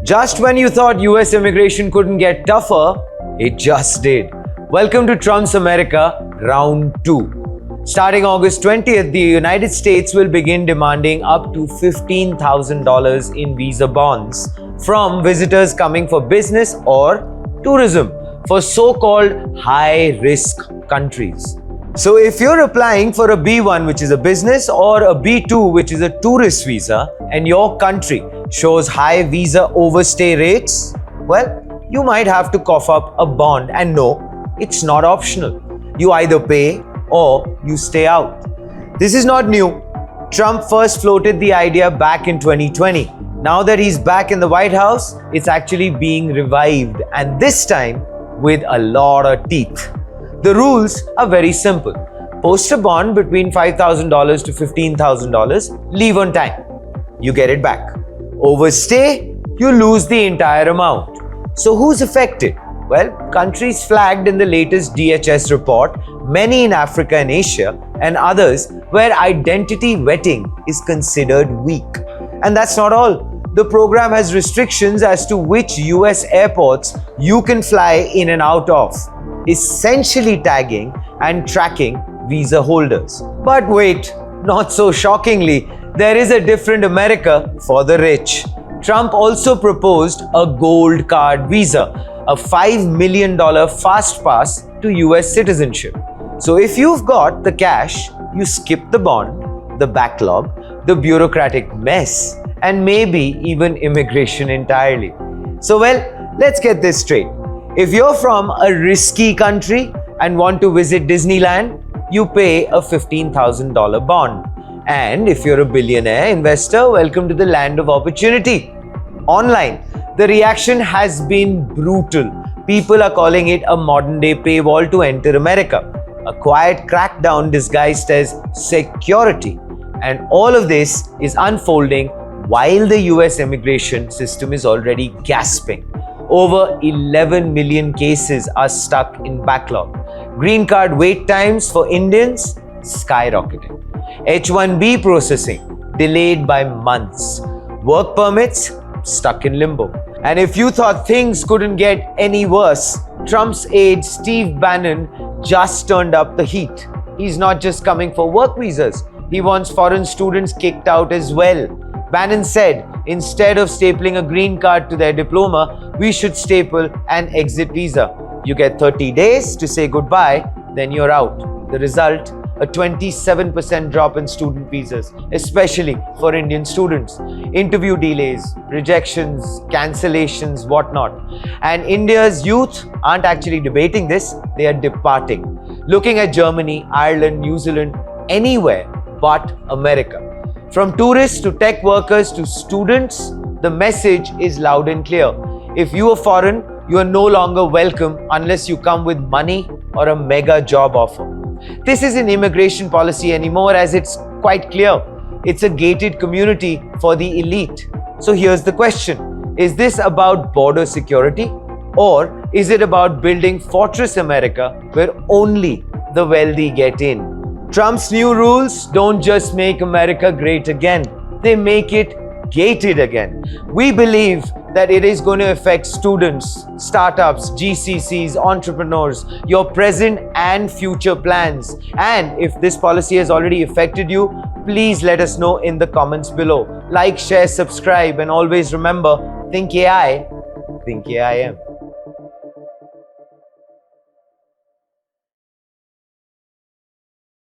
Just when you thought US immigration couldn't get tougher, it just did. Welcome to Trump's America, Round 2. Starting August 20th, the United States will begin demanding up to $15,000 in visa bonds from visitors coming for business or tourism for so-called high-risk countries. So if you're applying for a B1, which is a business, or a B2, which is a tourist visa, and your country shows high visa overstay rates, well, you might have to cough up a bond. And no, it's not optional. You either pay or you stay out. This is not new. Trump first floated the idea back in 2020. Now that he's back in the White House, it's actually being revived, and this time with a lot of teeth. The rules are very simple. Post a bond between $5,000 to $15,000, leave on time. You get it back. Overstay, you lose the entire amount. So who's affected? Well, countries flagged in the latest DHS report, many in Africa and Asia, and others where identity vetting is considered weak. And that's not all. The program has restrictions as to which US airports you can fly in and out of, essentially tagging and tracking visa holders. But wait, not so shockingly, there is a different America for the rich. Trump also proposed a gold card visa, a $5 million fast pass to US citizenship. So if you've got the cash, you skip the bond, the backlog, the bureaucratic mess, and maybe even immigration entirely. So well, let's get this straight. If you're from a risky country and want to visit Disneyland, you pay a $15,000 bond. And if you're a billionaire investor, welcome to the land of opportunity. Online, the reaction has been brutal. People are calling it a modern-day paywall to enter America, a quiet crackdown disguised as security. And all of this is unfolding while the US immigration system is already gasping. Over 11 million cases are stuck in backlog. Green card wait times for Indians skyrocketing. H-1B processing delayed by months. Work permits stuck in limbo. And if you thought things couldn't get any worse, Trump's aide Steve Bannon just turned up the heat. He's not just coming for work visas. He wants foreign students kicked out as well. Bannon said, instead of stapling a green card to their diploma, we should staple an exit visa. You get 30 days to say goodbye, then you're out. The result, a 27% drop in student visas, especially for Indian students. Interview delays, rejections, cancellations, whatnot. And India's youth aren't actually debating this, they are departing. Looking at Germany, Ireland, New Zealand, anywhere but America. From tourists to tech workers to students, the message is loud and clear. If you are foreign, you are no longer welcome unless you come with money or a mega job offer. This isn't immigration policy anymore, as it's quite clear. It's a gated community for the elite. So here's the question. Is this about border security? Or is it about building Fortress America where only the wealthy get in? Trump's new rules don't just make America great again, they make it gated again. We believe that it is going to affect students, startups, GCCs, entrepreneurs, your present and future plans. And if this policy has already affected you, please let us know in the comments below. Like, share, subscribe, and always remember, think AI, think AIM.